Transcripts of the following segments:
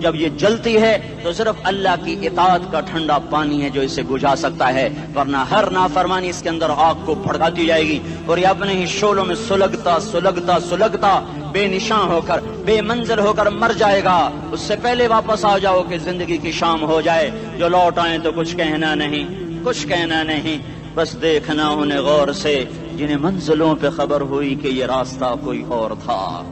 جب یہ جلتی ہے تو صرف اللہ کی اطاعت کا ٹھنڈا پانی ہے جو اسے بجھا سکتا ہے، ورنہ ہر نافرمانی اس کے اندر آگ کو بھڑکاتی جائے گی اور یہ اپنے ہی شعلوں میں سلگتا بے نشاں ہو کر، بے منزل ہو کر مر جائے گا۔ اس سے پہلے واپس آ جاؤ کہ زندگی کی شام ہو جائے۔ جو لوٹ آئیں تو کچھ کہنا نہیں، بس دیکھنا انہیں غور سے جنہیں منزلوں پہ خبر ہوئی کہ یہ راستہ کوئی اور تھا۔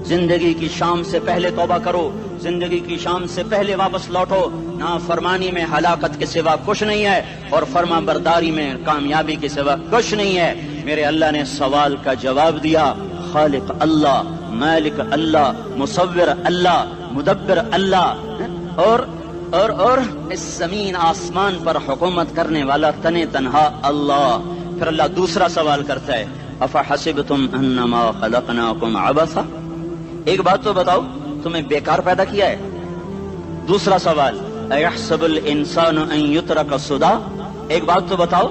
زندگی کی شام سے پہلے توبہ کرو، زندگی کی شام سے پہلے واپس لوٹو۔ نافرمانی میں ہلاکت کے سوا کچھ نہیں ہے اور فرما برداری میں کامیابی کے سوا کچھ نہیں ہے۔ میرے اللہ نے سوال کا جواب دیا، خالق اللہ، مالک اللہ، مصور اللہ، مدبر اللہ اور اس زمین آسمان پر حکومت کرنے والا تنے تنہا اللہ۔ پھر اللہ دوسرا سوال کرتا ہے، افحسبتم انما خلقناکم عبثا، ایک بات تو بتاؤ تمہیں بیکار پیدا کیا ہے؟ دوسرا سوال، ایحسب الانسان ان یترک سدی، ایک بات تو بتاؤ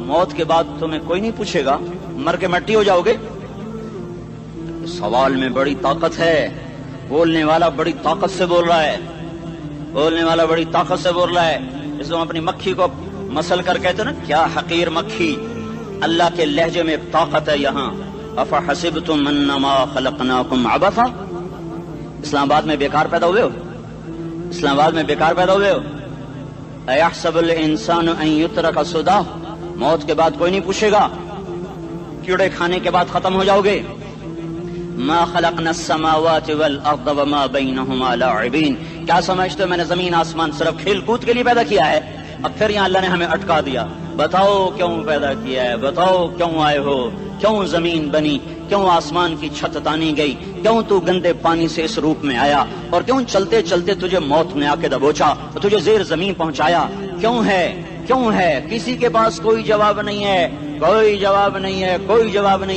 موت کے بعد تمہیں کوئی نہیں پوچھے گا، مر کے مٹی ہو جاؤ گے؟ سوال میں بڑی طاقت ہے، بولنے والا بڑی طاقت سے بول رہا ہے، اس کو اپنی مکھی کو مسل کر کہتے نا، کیا حقیر مکھی، اللہ کے لہجے میں طاقت ہے یہاں۔ افحسبتم انما خلقناکم عبثا، اسلام آباد میں بیکار پیدا ہوئے ہو؟ ایحسب الانسان ان یترک سدی، موت کے بعد کوئی نہیں پوچھے گا، کیڑے کھانے کے بعد ختم ہو جاؤ گے۔ ما خلقنا السماوات والارض وما بینہما لاعبین، کیا سمجھتے ہو میں نے زمین آسمان صرف کھیل کود کے لیے پیدا کیا ہے؟ اب پھر یہاں اللہ نے ہمیں اٹکا دیا، بتاؤ کیوں پیدا کیا ہے، بتاؤ کیوں آئے ہو، کیوں زمین بنی، کیوں آسمان کی چھت تانی گئی، کیوں تو گندے پانی سے اس روپ میں آیا، اور کیوں چلتے چلتے تجھے موت نے آ کے دبوچا اور تجھے زیر زمین پہنچایا، کیوں ہے؟ کسی کے پاس کوئی جواب نہیں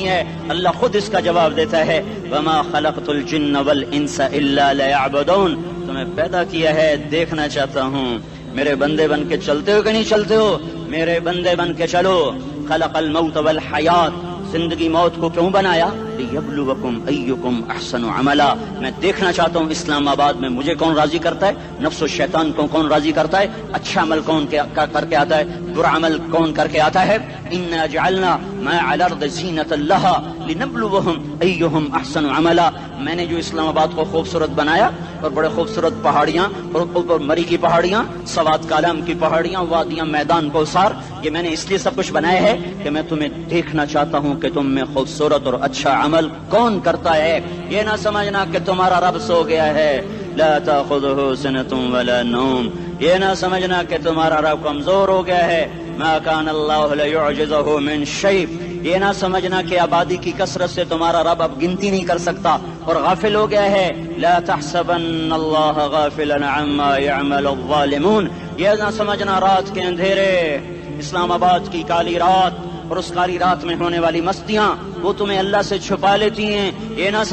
ہے، اللہ خود اس کا جواب دیتا ہے، وما خلقت الجن والانس الا لیعبدون، تمہیں پیدا کیا ہے دیکھنا چاہتا ہوں میرے بندے بن کے چلتے ہو کہ نہیں چلتے ہو، میرے بندے بن کے چلو۔ خلق الموت والحیات، زندگی موت کو کیوں بنایا؟ لیبلوکم ایکم احسن عملا، میں دیکھنا چاہتا ہوں اسلام آباد میں مجھے کون راضی کرتا ہے، نفس و شیطان کو کون راضی کرتا ہے، اچھا عمل کون کر کے آتا ہے، برا عمل کون کر کے آتا ہے۔ انا جعلنا ما علی الارض زینۃ لہا لنبلوہم ایہم احسن عملا، میں نے جو اسلام آباد کو خوبصورت بنایا اور بڑے خوبصورت پہاڑیاں اور اوپر مری کی پہاڑیاں، سوات کالام کی پہاڑیاں، وادیاں، میدان کوثر، یہ میں نے اس لیے سب کچھ بنایا ہے کہ میں تمہیں دیکھنا چاہتا ہوں کہ تم میں خوبصورت اور اچھا عمل کون کرتا ہے۔ یہ نہ سمجھنا کہ تمہارا رب سو گیا ہے، لا تاخذہ سنۃ ولا نوم، یہ نہ سمجھنا کہ تمہارا رب کمزور ہو گیا ہے، ما کان اللہ لیعجزہ من شیء، یہ نہ سمجھنا کہ آبادی کی کثرت سے تمہارا رب اب گنتی نہیں کر سکتا اور غافل ہو گیا ہے، لا تحسبن اللہ غافلا عما يعمل الظالمون، یہ نہ سمجھنا رات کے اندھیرے، اسلام آباد کی کالی رات اور اس کالی رات میں ہونے والی مستیاں وہ تمہیں اللہ سے چھپا لیتی ہیں، یہ نہ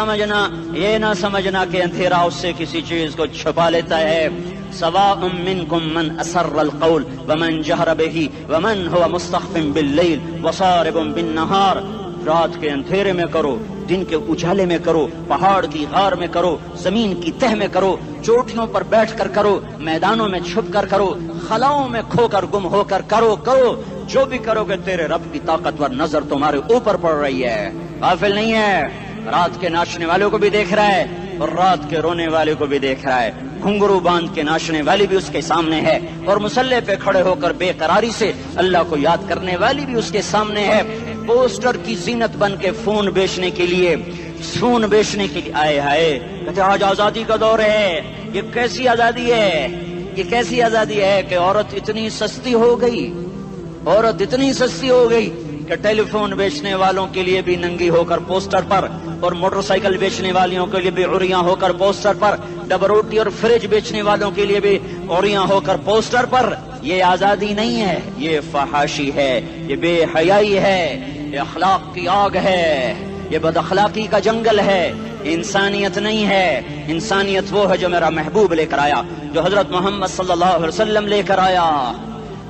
سمجھنا کہ اندھیرا اس سے کسی چیز کو چھپا لیتا ہے۔ سواء منکم من اسر القول ومن جہر بہ ومن هو مستخف باللیل وصارب بالنہار، رات کے اندھیرے میں کرو، دن کے اجالے میں کرو، پہاڑ کی غار میں کرو، زمین کی تہ میں کرو، چوٹیوں پر بیٹھ کر کرو، میدانوں میں چھپ کر کرو، خلاؤں میں کھو کر گم ہو کر کرو، جو بھی کرو گے تیرے رب کی طاقتور نظر تمہارے اوپر پڑ رہی ہے، غافل نہیں ہے، رات کے ناچنے والوں کو بھی دیکھ رہا ہے اور رات کے رونے والے کو بھی دیکھ رہا ہے، گھنگرو باندھ کے ناچنے والی بھی اس کے سامنے ہے اور مسلح پہ کھڑے ہو کر بے قراری سے اللہ کو یاد کرنے والی بھی اس کے سامنے ہے۔ پوسٹر کی زینت بن کے فون بیچنے کے لیے آئے ہائے، کہتے آج آزادی کا دور ہے، یہ کیسی آزادی ہے کہ عورت اتنی سستی ہو گئی کہ ٹیلی فون بیچنے والوں کے لیے بھی ننگی ہو کر پوسٹر پر اور موٹر سائیکل بیچنے والوں کے لیے بھی عریاں ہو کر پوسٹر پر، ڈبل روٹی اور فریج بیچنے والوں کے لیے بھی عریاں ہو کر پوسٹر پر۔ یہ آزادی نہیں ہے، یہ فحاشی ہے، یہ بے حیائی ہے، یہ اخلاق کی آگ ہے، یہ بد اخلاقی کا جنگل ہے، انسانیت نہیں ہے۔ انسانیت وہ ہے جو میرا محبوب لے کر آیا، جو حضرت محمد صلی اللہ علیہ وسلم لے کر آیا،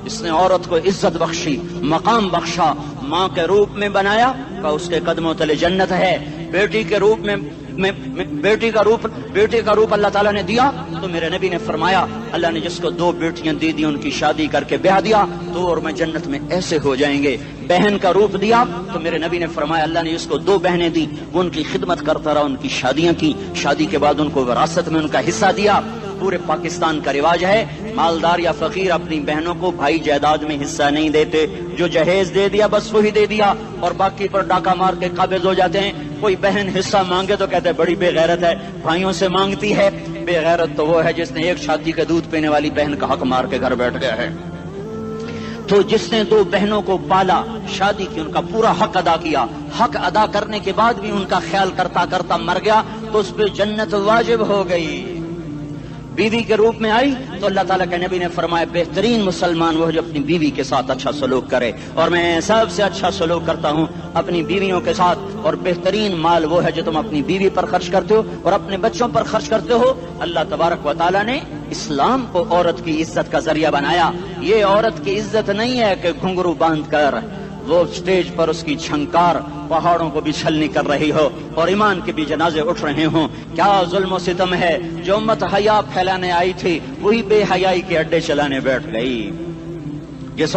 اس نے عورت کو عزت بخشی، مقام بخشا، ماں کے روپ میں بنایا کہ اس کے قدموں تلے جنت ہے، بیٹی کے روپ میں بیٹی کا روپ اللہ تعالیٰ نے دیا تو میرے نبی نے فرمایا اللہ نے جس کو 2 بیٹیاں دی دی ان کی شادی کر کے بیاہ دیا تو اور میں جنت میں ایسے ہو جائیں گے. بہن کا روپ دیا تو میرے نبی نے فرمایا اللہ نے جس کو 2 بہنیں دی وہ ان کی خدمت کرتا رہا, ان کی شادیاں کی, شادی کے بعد ان کو وراثت میں ان کا حصہ دیا. پورے پاکستان کا رواج ہے مالدار یا فقیر اپنی بہنوں کو بھائی جائیداد میں حصہ نہیں دیتے, جو جہیز دے دیا بس وہی دے دیا اور باقی پر ڈاکہ مار کے قابض ہو جاتے ہیں. کوئی بہن حصہ مانگے تو کہتے ہیں بڑی بے غیرت ہے, بھائیوں سے مانگتی ہے. بے غیرت تو وہ ہے جس نے ایک شادی کا دودھ پینے والی بہن کا حق مار کے گھر بیٹھ گیا ہے. تو جس نے 2 بہنوں کو پالا, شادی کی, ان کا پورا حق ادا کیا, حق ادا کرنے کے بعد بھی ان کا خیال کرتا کرتا مر گیا تو اس پہ جنت واجب ہو گئی. بیوی کے روپ میں آئی تو اللہ تعالیٰ کے نبی نے فرمایا بہترین مسلمان وہ جو اپنی بیوی کے ساتھ اچھا سلوک کرے, اور میں سب سے اچھا سلوک کرتا ہوں اپنی بیویوں کے ساتھ. اور بہترین مال وہ ہے جو تم اپنی بیوی پر خرچ کرتے ہو اور اپنے بچوں پر خرچ کرتے ہو. اللہ تبارک و تعالیٰ نے اسلام کو عورت کی عزت کا ذریعہ بنایا. یہ عورت کی عزت نہیں ہے کہ گھنگرو باندھ کر وہ اسٹیج پر اس کی جھنکار پہاڑوں کو بھی چھلنی کر رہی ہو اور ایمان کے بھی جنازے اٹھ رہے ہوں. کیا ظلم و ستم ہے, جو امت حیا پھیلانے آئی تھی وہی بے حیائی کے اڈے چلانے بیٹھ گئی. جس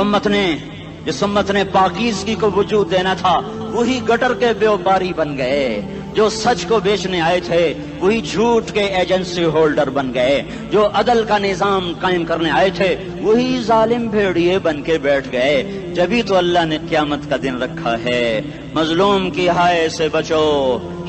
امت نے پاکیزگی کو وجود دینا تھا وہی گٹر کے بیوباری بن گئے. جو سچ کو بیچنے آئے تھے وہی جھوٹ کے ایجنسی ہولڈر بن گئے. جو عدل کا نظام قائم کرنے آئے تھے وہی ظالم بھیڑیے بن کے بیٹھ گئے. جبھی تو اللہ نے قیامت کا دن رکھا ہے. مظلوم کی ہائے سے بچو,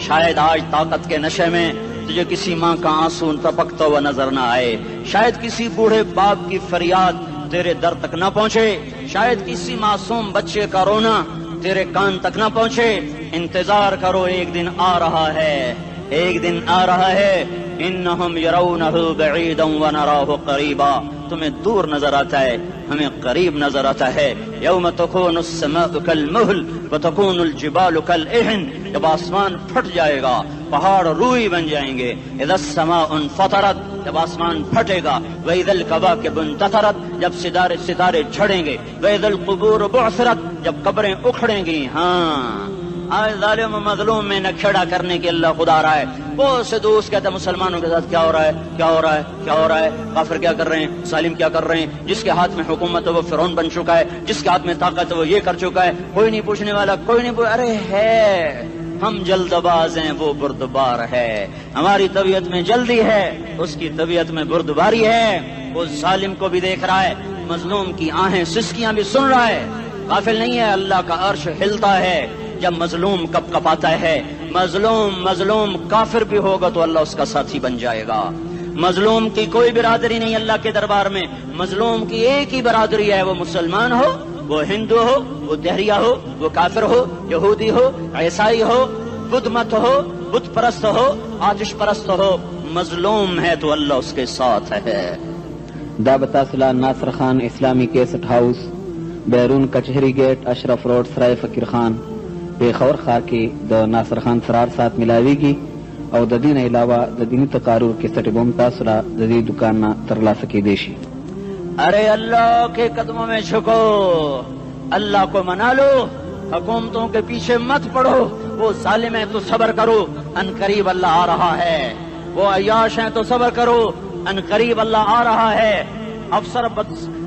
شاید آج طاقت کے نشے میں تجھے کسی ماں کا آنسو ٹپکتا ہوا نظر نہ آئے, شاید کسی بوڑھے باپ کی فریاد تیرے در تک نہ پہنچے, شاید کسی معصوم بچے کا رونا تیرے کان تک نہ پہنچے. انتظار کرو, ایک دن آ رہا ہے, ایک دن آ رہا ہے. انہم یرونہ بعیدا ونراہ قریبا, تمہیں دور نظر آتا ہے ہمیں قریب نظر آتا ہے. یوم تکون السماء کالمہل وتکون الجبال کالعہن, جب آسمان پھٹ جائے گا پہاڑ روئی بن جائیں گے. اذا السماء انفطرت, جب آسمان پھٹے گا. واذا الکواکب انتثرت, جب ستارے جھڑیں گے. واذا القبور بعثرت, جب قبریں اکھڑیں گی. ہاں آج ظالم و مظلوم میں نہ کھیڑا کرنے کے اللہ خدا رہا ہے. بہت سے دوست کہتے ہیں مسلمانوں کے ساتھ کیا ہو رہا ہے, کیا ہو رہا ہے, کیا ہو رہا ہے, کافر کیا کر رہے ہیں, ظالم کیا کر رہے ہیں. جس کے ہاتھ میں حکومت ہے وہ فرعون بن چکا ہے, جس کے ہاتھ میں طاقت ہے وہ یہ کر چکا ہے. کوئی نہیں پوچھنے والا, کوئی نہیں ارے ہے ہم جلد باز ہیں وہ بردبار ہے. ہماری طبیعت میں جلدی ہے, اس کی طبیعت میں بردباری ہے. وہ ظالم کو بھی دیکھ رہا ہے, مظلوم کی آہیں سسکیاں بھی سن رہا ہے. غافل نہیں ہے, اللہ کا عرش ہلتا ہے جب مظلوم کپ کپاتا ہے. مظلوم کافر بھی ہوگا تو اللہ اس کا ساتھی بن جائے گا. مظلوم کی کوئی برادری نہیں اللہ کے دربار میں. مظلوم کی ایک ہی برادری ہے, وہ مسلمان ہو, وہ ہندو ہو, وہ دہریہ ہو, وہ کافر ہو, یہودی ہو, عیسائی ہو, بدھ مت ہو, بت پرست ہو, آتش پرست ہو. مظلوم ہے تو اللہ اس کے ساتھ ہے. دعوت صلاح ناصر خان اسلامی کیسٹ ہاؤس, بیرون کچہری گیٹ, اشرف روڈ, سرائے فقیر خان, پیښور ښار کې د ناصر خان سرار سات ملاویږي او د دې نه علاوه د دیني تقارر کیسټ به هم تاسو را د دې دکان نه ترلاسه کیدی شي. ارے اللہ کے قدموں میں جھکو, اللہ کو منا لو, حکومتوں کے پیچھے مت پڑو. وہ ظالم ہے تو صبر کرو, ان قریب اللہ آ رہا ہے. وہ عیاش ہیں تو صبر کرو, ان قریب اللہ آ رہا ہے.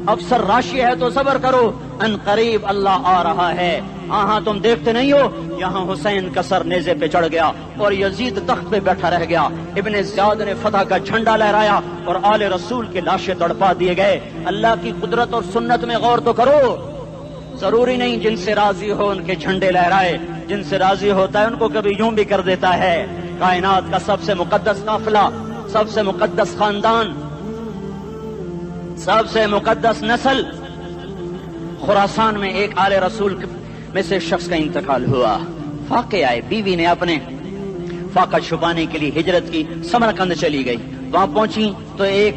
افسر راشی ہے تو صبر کرو, ان قریب اللہ آ رہا ہے. ہاں تم دیکھتے نہیں ہو, یہاں حسین کا سر نیزے پہ چڑھ گیا اور یزید تخت پہ بیٹھا رہ گیا. ابن زیاد نے فتح کا جھنڈا لہرایا اور آل رسول کے لاشیں تڑپا دیے گئے. اللہ کی قدرت اور سنت میں غور تو کرو. ضروری نہیں جن سے راضی ہو ان کے جھنڈے لہرائے, جن سے راضی ہوتا ہے ان کو کبھی یوں بھی کر دیتا ہے. کائنات کا سب سے مقدس قافلہ, سب سے مقدس خاندان, سب سے مقدس نسل, خراسان میں ایک آل رسول میں سے شخص کا انتقال ہوا. فاقے آئے, بیوی نے اپنے فاقہ چھپانے کے لیے ہجرت کی, سمرقند چلی گئی. وہاں پہنچی تو ایک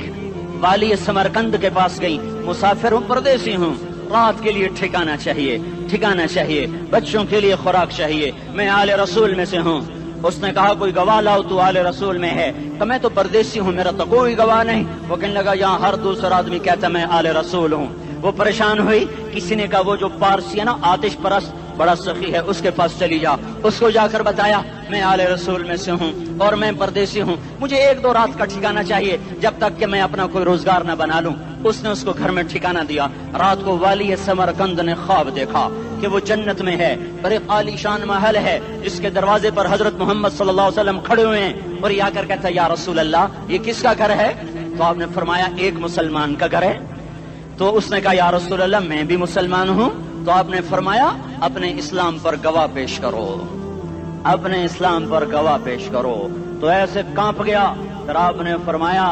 والی سمرقند کے پاس گئی. مسافر ہوں, پردیسی ہوں, رات کے لیے ٹھکانا چاہیے, بچوں کے لیے خوراک چاہیے, میں آل رسول میں سے ہوں. اس نے کہا کوئی گواہ لاؤ, تو آل رسول میں ہے. تو میں تو پردیسی ہوں, میرا تو کوئی گواہ نہیں. وہ کہنے لگا یہاں ہر دوسرا آدمی کہتا میں آل رسول ہوں. وہ پریشان ہوئی. کسی نے کہا وہ جو پارسی ہے نا, آتش پرست, بڑا سخی ہے, اس کے پاس چلی جا. اس کو جا کر بتایا میں آل رسول میں سے ہوں اور میں پردیسی ہوں، مجھے 1-2 رات کا ٹھکانہ چاہیے جب تک کہ میں اپنا کوئی روزگار نہ بنا لوں۔ اس نے اس کو گھر میں ٹھکانہ دیا۔ رات کو والی سمرقند نے خواب دیکھا کہ وہ جنت میں ہے اور ایک عالی شان محل ہے جس کے دروازے پر حضرت محمد صلی اللہ علیہ وسلم کھڑے ہوئے ہیں، اور یہ آ کر کہتا ہے یا رسول اللہ یہ کس کا گھر ہے؟ تو آپ نے فرمایا ایک مسلمان کا گھر ہے۔ تو اس نے کہا یا رسول اللہ میں بھی مسلمان ہوں۔ تو آپ نے فرمایا اپنے اسلام پر گواہ پیش کرو، اپنے اسلام پر گواہ پیش کرو۔ تو ایسے کانپ گیا۔ پھر آپ نے فرمایا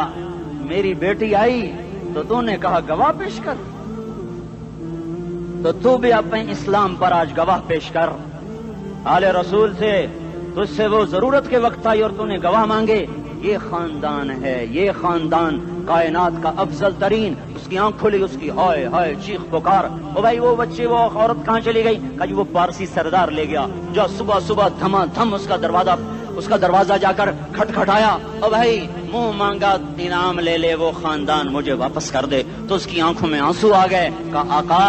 میری بیٹی آئی تو تو نے کہا گواہ پیش کر، تو تو بھی اپنے اسلام پر آج گواہ پیش کر۔ آل رسول سے تجھ سے وہ ضرورت کے وقت آئی اور تو نے گواہ مانگے۔ یہ خاندان ہے، یہ خاندان کائنات کا افضل ترین۔ اس کی آنکھ کھلی، اس کی ہائے ہائے چیخ پکار، او بھائی وہ بچے وہ عورت کہاں چلی گئی؟ کہا جی وہ پارسی سردار لے گیا، جو صبح صبح دھما دھم اس کا دروازہ جا کر کھٹکھٹایا، او بھائی منہ مانگا انعام لے لے، وہ خاندان مجھے واپس کر دے۔ تو اس کی آنکھوں میں آنسو آ گئے۔ کہا آقا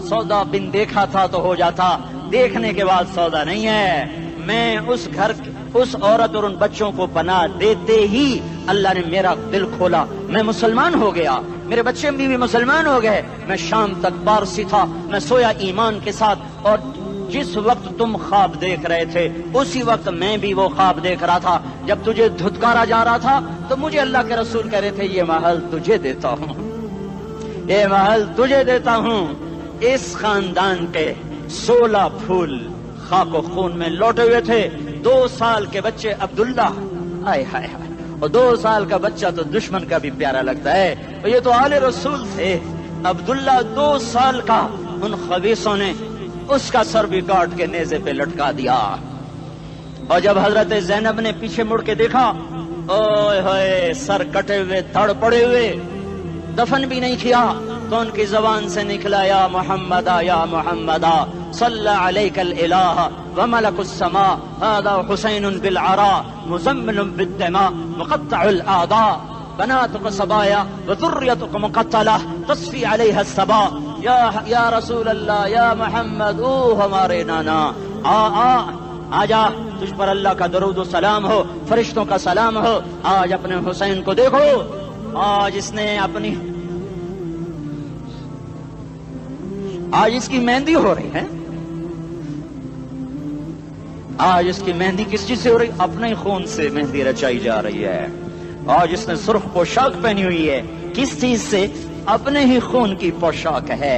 سودا بن دیکھا تھا تو ہو جاتا، دیکھنے کے بعد سودا نہیں ہے۔ میں اس گھر اس عورت اور ان بچوں کو پناہ دیتے ہی اللہ نے میرا دل کھولا، میں مسلمان ہو گیا، میرے بچے بھی مسلمان ہو گئے۔ میں شام تک پارسی تھا، میں سویا ایمان کے ساتھ، اور جس وقت تم خواب دیکھ رہے تھے اسی وقت میں بھی وہ خواب دیکھ رہا تھا۔ جب تجھے دھتکارا جا رہا تھا تو مجھے اللہ کے رسول کہہ رہے تھے یہ محل تجھے دیتا ہوں، یہ محل تجھے دیتا ہوں۔ اس خاندان کے 16 پھول خاک و خون میں لوٹے ہوئے تھے۔ 2 سال کے بچے عبداللہ، ہائے ہائے ہائے، اور 2 سال کا بچہ تو دشمن کا بھی پیارا لگتا ہے، اور یہ تو آل رسول تھے۔ عبداللہ 2 سال کا، ان خبیثوں نے اس کا سر بھی کاٹ کے نیزے پہ لٹکا دیا۔ اور جب حضرت زینب نے پیچھے مڑ کے دیکھا، اوئے ہوئے سر کٹے ہوئے دھڑ پڑے ہوئے، دفن بھی نہیں کیا، تو ان کی زبان سے نکلا یا محمد یا محمد صلی علیک الالہ وملک السماء هذا حسین بالعراء مزمل بالدماء مقطع الاعضاء بناتك صبايا وذريتك مقتلة تصفي عليها الصبا۔ یا رسول اللہ یا محمد، او ہمارے نانا، آ جا، تجھ پر اللہ کا درود و سلام ہو، فرشتوں کا سلام ہو۔ آج اپنے حسین کو دیکھو، آج اس نے آج اس کی مہندی ہو رہی ہے، آج اس کی مہندی کس چیز سے ہو رہی؟ اپنے خون سے مہندی رچائی جا رہی ہے۔ آج اس نے سرخ پوشاک پہنی ہوئی ہے، کس چیز سے؟ اپنے ہی خون کی پوشاک ہے۔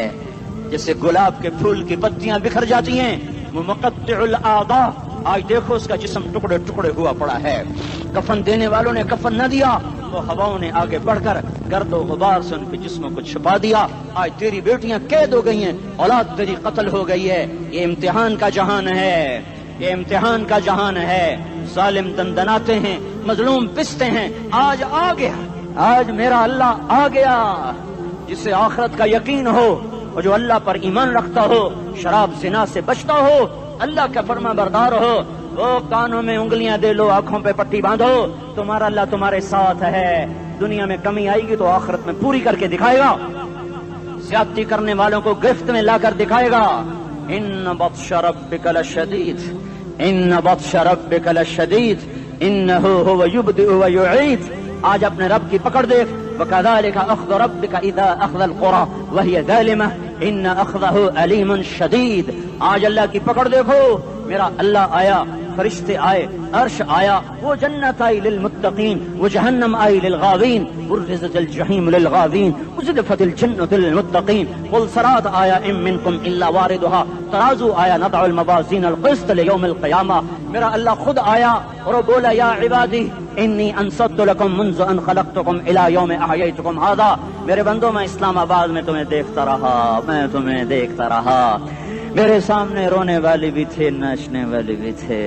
جیسے گلاب کے پھول کی پتیاں بکھر جاتی ہیں، وہ مقطع الاعضاء، آج دیکھو اس کا جسم ٹکڑے ٹکڑے ہوا پڑا ہے۔ کفن دینے والوں نے کفن نہ دیا تو ہواؤں نے آگے بڑھ کر گرد و غبار سے ان کے جسموں کو چھپا دیا۔ آج تیری بیٹیاں قید ہو گئی ہیں، اولاد تیری قتل ہو گئی ہے۔ یہ امتحان کا جہان ہے، یہ امتحان کا جہان ہے۔ ظالم دندناتے ہیں، مظلوم پستے ہیں۔ آج آ گیا، آج میرا اللہ آ گیا، جسے آخرت کا یقین ہو اور جو اللہ پر ایمان رکھتا ہو، شراب زنا سے بچتا ہو، اللہ کا فرما بردار ہو۔ وہ کانوں میں انگلیاں دے لو، آنکھوں پہ پٹی باندھو، تمہارا اللہ تمہارے ساتھ ہے۔ دنیا میں کمی آئے گی تو آخرت میں پوری کر کے دکھائے گا، زیادتی کرنے والوں کو گرفت میں لا کر دکھائے گا۔ ان بطش ربک لشدید، ان بطش ربک لشدید انہ هو یبدئ ویعید۔ آج اپنے رب کی پکڑ دیکھ، وکذالک اخذ ربک اذا اخذ القری وہی ظالمہ ان اخذہ علیم شدید۔ آج اللہ کی پکڑ دیکھو، میرا اللہ آیا، فرشتے آئے، عرش آیا، وہ جنت آئی للمتقین، وہ جہنم آئی للغاوین، برزت الجحیم للغاوین، ازلفت الجنت للمتقین، قل صراط آیا ام منکم الا واردها، ترازو آیا نضع الموازین القسط لیوم القیامہ۔ میرا اللہ خود آیا اور وہ بولا یا عبادی انی انصت لکم منذ ان خلقتکم الی یوم احییتکم ھذا۔ میرے بندوں، میں اسلام آباد میں تمہیں دیکھتا رہا، میں تمہیں دیکھتا رہا۔ میرے سامنے رونے والے بھی تھے، ناچنے والے بھی تھے،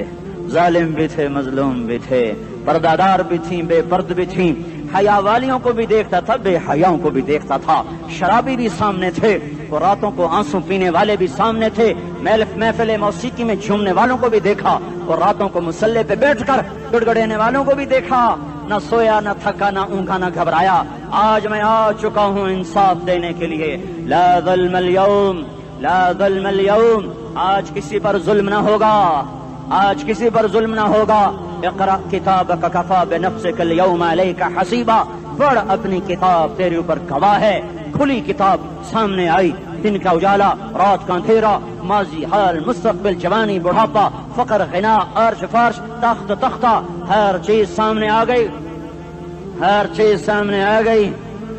ظالم بھی تھے، مظلوم بھی تھے، پردہ بھی تھیں، بے پرد بھی تھیں، حیا والیوں کو بھی دیکھتا تھا، بے حیاؤں کو بھی دیکھتا تھا، شرابی بھی سامنے تھے، اور راتوں کو آنسو پینے والے بھی سامنے تھے، محفل موسیقی میں جھومنے والوں کو بھی دیکھا، اور راتوں کو مصلی پہ بیٹھ کر گڑگڑانے والوں کو بھی دیکھا۔ نہ سویا، نہ تھکا، نہ اونگا، نہ گھبرایا۔ آج میں آ چکا ہوں انصاف دینے کے لیے۔ لا ظلم اليوم، لا ظلم اليوم، آج کسی پر ظلم نہ ہوگا، آج کسی پر ظلم نہ ہوگا. اقرأ کتابک کفا بنفسک اليوم علیک حسیبا. پڑھ اپنی کتاب، تیرے اوپر گواہ ہے. کھلی کتاب سامنے آئی، دن کا اجالا، رات کا اندھیرا، ماضی، حال، مستقبل، جوانی، بڑھاپا، فقر، غنا، عرش فرش، تخت تختہ، ہر چیز سامنے آ گئی، ہر چیز سامنے آ گئی.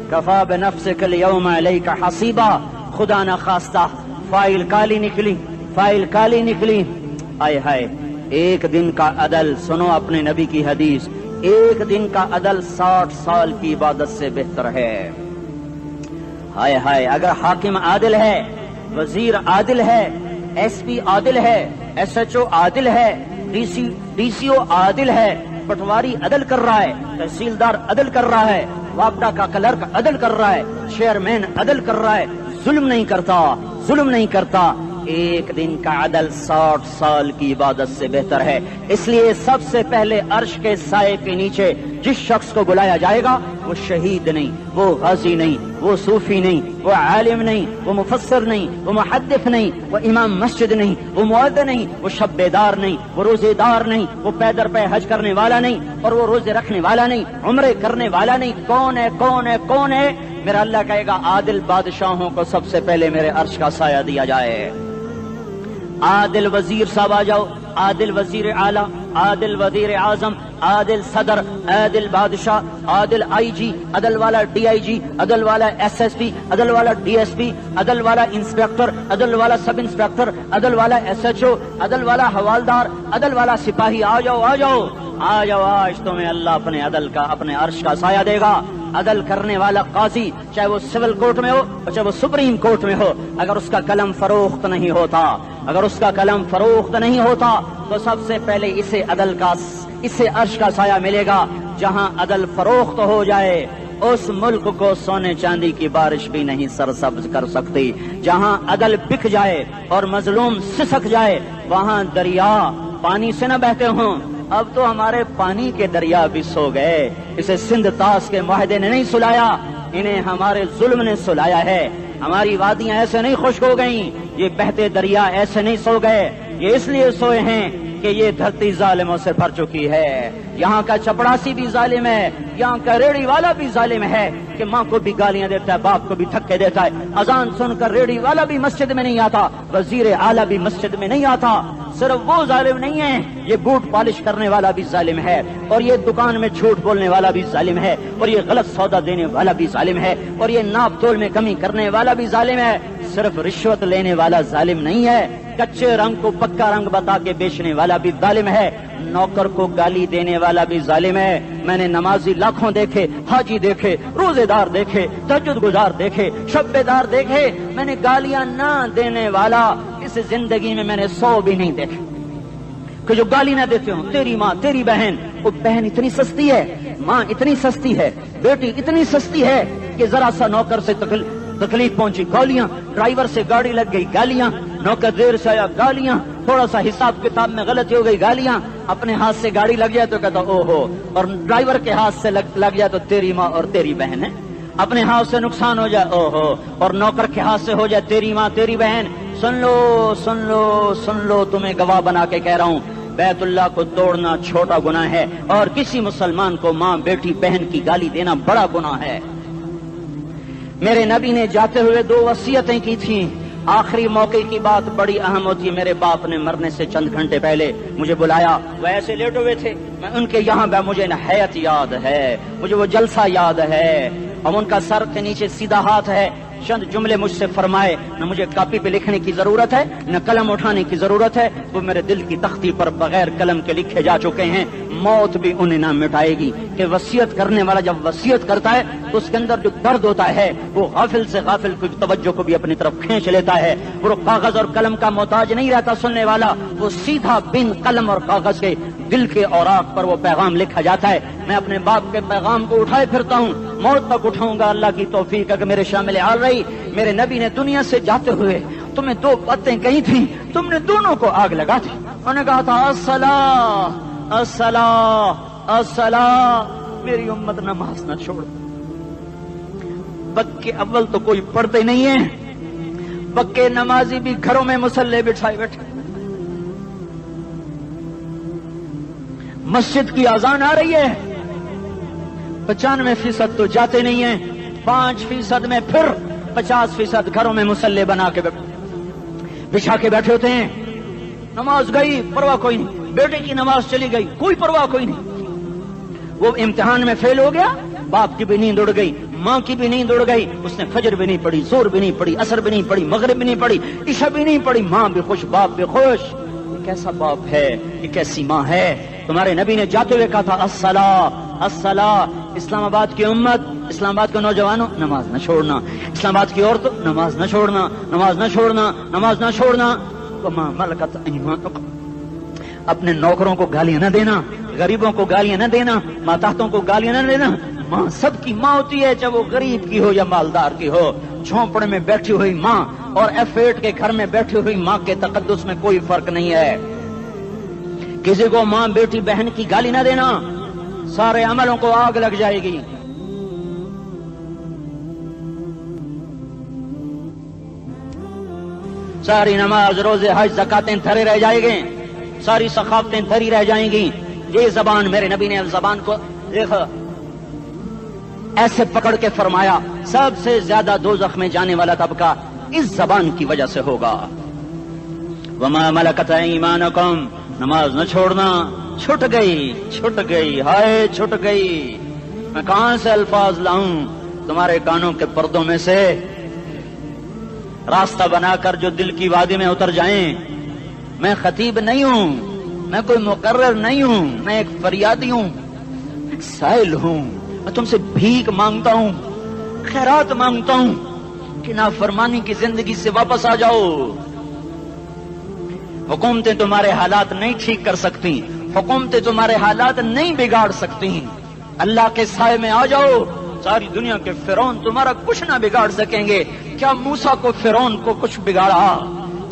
کفا بنفسک اليوم علیک حسیبا. خدا نہ خواستہ فائل کالی نکلی، فائل کالی نکلی. آئے ہائے، ایک دن کا عدل، سنو اپنے نبی کی حدیث، ایک دن کا عدل 60 سال کی عبادت سے بہتر ہے. ہائے ہائے، اگر حاکم عادل ہے، وزیر عادل ہے، ایس پی عادل ہے، ایس ایچ او عادل ہے، ڈی سی او عادل ہے، پٹواری عدل کر رہا ہے، تحصیلدار عدل کر رہا ہے، وابڈا کا کلرک عدل کر رہا ہے، چیئرمین عدل کر رہا ہے، ظلم نہیں کرتا، ظلم نہیں کرتا، ایک دن کا عدل 60 سال کی عبادت سے بہتر ہے. اس لیے سب سے پہلے عرش کے سائے کے نیچے جس شخص کو بلایا جائے گا وہ شہید نہیں، وہ غازی نہیں، وہ صوفی نہیں، وہ عالم نہیں، وہ مفسر نہیں، وہ محدث نہیں، وہ امام مسجد نہیں، وہ مؤذن نہیں، وہ شب بیدار نہیں، وہ روزے دار نہیں، وہ پیدر پہ حج کرنے والا نہیں، اور وہ روزے رکھنے والا نہیں، عمرے کرنے والا نہیں. کون ہے، کون ہے، کون ہے؟ میرا اللہ کہے گا عادل بادشاہوں کو سب سے پہلے میرے عرش کا سایہ دیا جائے. عادل وزیر صاحب آ جاؤ، عادل وزیر اعلیٰ، عادل وزیر اعظم، عادل صدر، عادل بادشاہ، عادل آئی جی، عدل والا ڈی آئی جی، عدل والا ایس ایس پی، عدل والا ڈی ایس پی، عدل والا انسپیکٹر، عدل والا سب انسپیکٹر، عدل والا ایس ایچ او، عدل والا حوالدار، عدل والا سپاہی. آ جاؤ، آ جاؤ، آ جاؤ. آج تمہیں اللہ اپنے عدل کا، اپنے عرش کا سایہ دے گا. عدل کرنے والا قاضی، چاہے وہ سول کورٹ میں ہو اور چاہے وہ سپریم کورٹ میں ہو، اگر اس کا قلم فروخت نہیں ہوتا، اگر اس کا قلم فروخت نہیں ہوتا تو سب سے پہلے اسے عدل کا، اسے عرش کا سایہ ملے گا. جہاں عدل فروخت ہو جائے اس ملک کو سونے چاندی کی بارش بھی نہیں سرسبز کر سکتی. جہاں عدل بک جائے اور مظلوم سسک جائے وہاں دریا پانی سے نہ بہتے ہوں. اب تو ہمارے پانی کے دریا بھی سو گئے. اسے سندھ طاس کے معاہدے نے نہیں سلایا، انہیں ہمارے ظلم نے سلایا ہے. ہماری وادیاں ایسے نہیں خشک ہو گئیں، یہ بہتے دریا ایسے نہیں سو گئے. یہ اس لیے سوئے ہیں کہ یہ دھرتی ظالموں سے بھر چکی ہے. یہاں کا چپڑاسی بھی ظالم ہے، یہاں کا ریڑھی والا بھی ظالم ہے کہ ماں کو بھی گالیاں دیتا ہے، باپ کو بھی دھکے دیتا ہے. اذان سن کر ریڑھی والا بھی مسجد میں نہیں آتا، وزیر اعلیٰ بھی مسجد میں نہیں آتا. صرف وہ ظالم نہیں ہے، یہ بوٹ پالش کرنے والا بھی ظالم ہے، اور یہ دکان میں جھوٹ بولنے والا بھی ظالم ہے، اور یہ غلط سودا دینے والا بھی ظالم ہے، اور یہ ناپ تول میں کمی کرنے والا بھی ظالم ہے. صرف رشوت لینے والا ظالم نہیں ہے، کچے رنگ کو پکا رنگ بتا کے بیچنے والا بھی ظالم ہے، نوکر کو گالی دینے والا بھی ظالم ہے. میں نے نمازی لاکھوں دیکھے، حاجی دیکھے، روزے دار دیکھے، تہجد گزار دیکھے، شب بیدار دیکھے. میں نے گالیاں نہ دینے والا اس زندگی میں نے 100 بھی نہیں دیکھے کہ جو گالی نہ دیتے ہوں. تیری ماں، تیری بہن، وہ بہن اتنی سستی ہے، ماں اتنی سستی ہے، بیٹی اتنی سستی ہے کہ ذرا سا نوکر سے تکلیف پہنچی گالیاں، ڈرائیور سے گاڑی لگ گئی گالیاں، نوکر دیر سے آیا گالیاں، تھوڑا سا حساب کتاب میں غلطی ہو گئی گالیاں. اپنے ہاتھ سے گاڑی لگ جائے تو کہتا او ہو، اور ڈرائیور کے ہاتھ سے لگ جائے تو تیری ماں اور تیری بہن ہے. اپنے ہاتھ سے نقصان ہو جائے او ہو، اور نوکر کے ہاتھ سے ہو جائے تیری ماں تیری بہن. سن لو، سن لو، سن لو، تمہیں گواہ بنا کے کہہ رہا ہوں، بیت اللہ کو توڑنا چھوٹا گناہ ہے، اور کسی مسلمان کو ماں، بیٹی، بہن کی گالی دینا بڑا گناہ ہے. میرے نبی نے جاتے ہوئے 2 وصیتیں کی تھیں. آخری موقع کی بات بڑی اہم ہوتی ہے. میرے باپ نے مرنے سے چند گھنٹے پہلے مجھے بلایا، وہ ایسے لیٹے ہوئے تھے، میں ان کے یہاں مجھے نہایت یاد ہے، مجھے وہ جلسہ یاد ہے، اور ان کا سر کے نیچے سیدھا ہاتھ ہے. چند جملے مجھ سے فرمائے، نہ مجھے کاپی پہ لکھنے کی ضرورت ہے نہ قلم اٹھانے کی ضرورت ہے، وہ میرے دل کی تختی پر بغیر قلم کے لکھے جا چکے ہیں. موت بھی انہیں نہ مٹائے گی کہ وصیت کرنے والا جب وصیت کرتا ہے تو اس کے اندر جو درد ہوتا ہے وہ غافل سے غافل کی توجہ کو بھی اپنی طرف کھینچ لیتا ہے. وہ کاغذ اور قلم کا محتاج نہیں رہتا سننے والا، وہ سیدھا بن قلم اور کاغذ کے دل کے اوراق پر وہ پیغام لکھا جاتا ہے. میں اپنے باپ کے پیغام کو اٹھائے پھرتا ہوں، موت تک اٹھاؤں گا. اللہ کی توفیق ہے کہ میرے شامل حال رہی. میرے نبی نے دنیا سے جاتے ہوئے تمہیں 2 باتیں کہی تھیں، تم نے دونوں کو آگ لگا دی. انہوں نے کہا تھا الصلاۃ الصلاۃ الصلاۃ، میری امت نماز نہ چھوڑ. پکے اول تو کوئی پڑھتے نہیں ہیں، پکے نمازی بھی گھروں میں مصلے بٹھائے بیٹھے. مسجد کی اذان آ رہی ہے، 95% تو جاتے نہیں ہیں، 5% میں پھر 50% گھروں میں مصلی بنا کے بچھا کے بیٹھے ہوتے ہیں. نماز گئی پرواہ کوئی نہیں، بیٹے کی نماز چلی گئی کوئی پرواہ کوئی نہیں. وہ امتحان میں فیل ہو گیا، باپ کی بھی نیند اڑ گئی، ماں کی بھی نیند اڑ گئی، اس نے فجر بھی نہیں پڑھی، زور بھی نہیں پڑھی، عصر بھی نہیں پڑھی، مغرب بھی نہیں پڑھی، عشاء بھی نہیں پڑھی، ماں بھی خوش باپ بھی خوش. یہ کیسا باپ ہے، یہ کیسی ماں ہے؟ تمہارے نبی نے جاتے ہوئے کہا تھا الصلاۃ الصلاۃ. اسلام آباد کی امت، اسلام آباد کے نوجوانوں، نماز نہ چھوڑنا. اسلام آباد کی عورتوں، نماز نہ چھوڑنا، نماز نہ چھوڑنا، نماز نہ چھوڑنا. وما ملکت ایمانکم، اپنے نوکروں کو گالیاں نہ دینا، غریبوں کو گالیاں نہ دینا، ماتحتوں کو گالیاں نہ دینا. ماں سب کی ماں ہوتی ہے، چاہے وہ غریب کی ہو یا مالدار کی ہو. جھونپڑے میں بیٹھی ہوئی ماں اور F8 کے گھر میں بیٹھی ہوئی ماں کے تقدس میں کوئی فرق نہیں ہے. کسی کو ماں بیٹی بہن کی گالی نہ دینا، سارے عملوں کو آگ لگ جائے گی. ساری نماز روزے حج زکاتیں دھرے رہ جائیں گے، ساری ثقافتیں دھری رہ جائیں گی. یہ زبان، میرے نبی نے زبان کو دیکھو ایسے پکڑ کے فرمایا سب سے زیادہ دوزخ میں جانے والا طبقہ اس زبان کی وجہ سے ہوگا. وما ملکت ایمانکم، نماز نہ چھوڑنا. چھٹ گئی ہائے چھٹ گئی. میں کہاں سے الفاظ لاؤں تمہارے کانوں کے پردوں میں سے، راستہ بنا کر جو دل کی وادی میں اتر جائیں. میں خطیب نہیں ہوں، میں کوئی مقرر نہیں ہوں، میں ایک فریادی ہوں، ایک سائل ہوں. میں تم سے بھیک مانگتا ہوں، خیرات مانگتا ہوں کہ نافرمانی کی زندگی سے واپس آ جاؤ. حکومتیں تمہارے حالات نہیں ٹھیک کر سکتی، حکومتیں تمہارے حالات نہیں بگاڑ سکتی. اللہ کے سائے میں آ جاؤ، ساری دنیا کے فرعون تمہارا کچھ نہ بگاڑ سکیں گے. کیا موسیٰ کو فرعون کو کچھ بگاڑا؟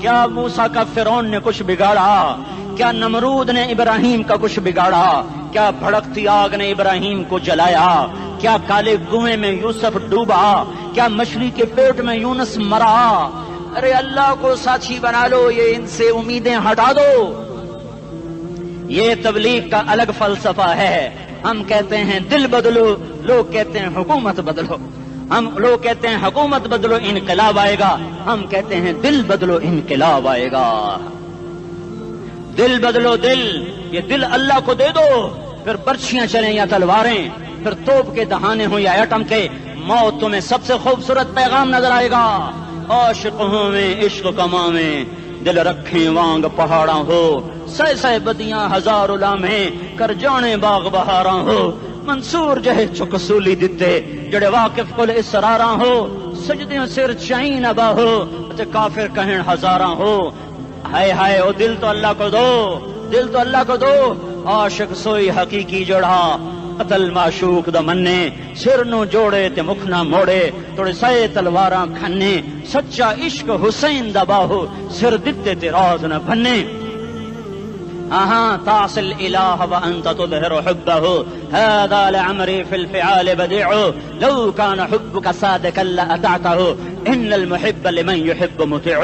کیا موسیٰ کا فرعون نے کچھ بگاڑا؟ کیا نمرود نے ابراہیم کا کچھ بگاڑا؟ کیا بھڑکتی آگ نے ابراہیم کو جلایا؟ کیا کالے کنویں میں یوسف ڈوبا؟ کیا مچھلی کے پیٹ میں یونس مرا؟ ارے اللہ کو ساتھی بنا لو، یہ ان سے امیدیں ہٹا دو. یہ تبلیغ کا الگ فلسفہ ہے. ہم کہتے ہیں دل بدلو، لوگ کہتے ہیں حکومت بدلو. لوگ کہتے ہیں حکومت بدلو انقلاب آئے گا، ہم کہتے ہیں دل بدلو انقلاب آئے گا. دل بدلو، دل، یہ دل اللہ کو دے دو. پھر برچیاں چلیں یا تلواریں، پھر توپ کے دہانے ہوں یا ایٹم کے، موت تمہیں سب سے خوبصورت پیغام نظر آئے گا. عاشق ہوں میں عشق کما میں، دل رکھیں وانگ پہاڑاں ہو، سہ بدیاں ہزار لامہیں کر جانے باغ بہاراں ہو. منصور جہے چکسولی دتے جڑے واقف کل اسراراں ہو، سجدیوں سر چائیں نبا ہو تے کافر کہیں ہزاراں ہو. ہائے ہائے او دل تو اللہ کو دو، دل تو اللہ کو دو. عاشق سوئی حقیقی جڑا، قتل معشوق دا مننے، سر نو جوڑے تے مکھ نہ موڑے، توڑے سائے تلواراں کھنے. سچا عشق حسین دا باہو، سر دتے تے راز نہ بھنے. تعصي الإله وأنت تظهر حبه، هذا لعمري في الفعال بديع، لو كان حبك صادقا لأطعته، إن المحب لمن يحب مطيع.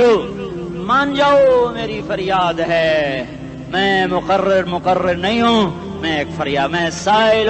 مان جاؤ میری فریاد ہے، میں مقرر نہیں ہوں، میں ایک فریاد، میں سائل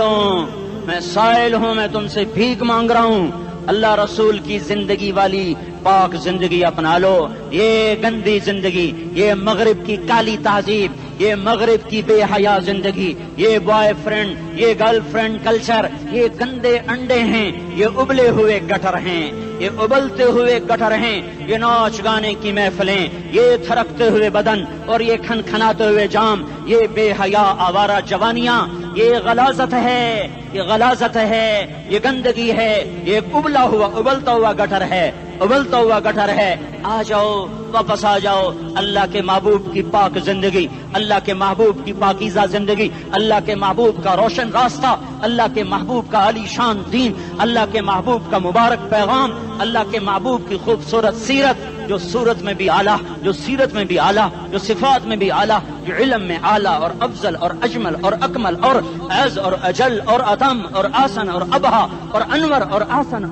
ہوں، میں تم سے بھیک مانگ رہا ہوں. اللہ رسول کی زندگی والی پاک زندگی اپنا لو. یہ گندی زندگی، یہ مغرب کی کالی تہذیب، یہ مغرب کی بے حیا زندگی، یہ بوائے فرینڈ، یہ گرل فرینڈ کلچر، یہ گندے انڈے ہیں، یہ ابلے ہوئے گٹر ہیں، یہ ابلتے ہوئے گٹر ہیں. یہ ناچ گانے کی محفلیں، یہ تھرکتے ہوئے بدن اور یہ کھنکھناتے ہوئے جام، یہ بے حیا آوارہ جوانیاں، یہ غلاظت ہے، یہ غلاظت ہے، یہ گندگی ہے، یہ ابلتا ہوا گٹر ہے، ابلتا ہوا گٹر ہے. آ جاؤ، واپس آ جاؤ. اللہ کے محبوب کی پاک زندگی، اللہ کے محبوب کی پاکیزہ زندگی، اللہ کے محبوب کا روشن راستہ، اللہ کے محبوب کا علی شان دین، اللہ کے محبوب کا مبارک پیغام، اللہ کے محبوب کی خوبصورت سیرت، جو صورت میں بھی اعلیٰ، جو سیرت میں بھی اعلیٰ، جو صفات میں بھی اعلیٰ، جو علم میں اعلیٰ اور افضل اور اجمل اور اکمل اور اعز اور اجل اور اتم اور آسن اور ابہا اور انور اور آسن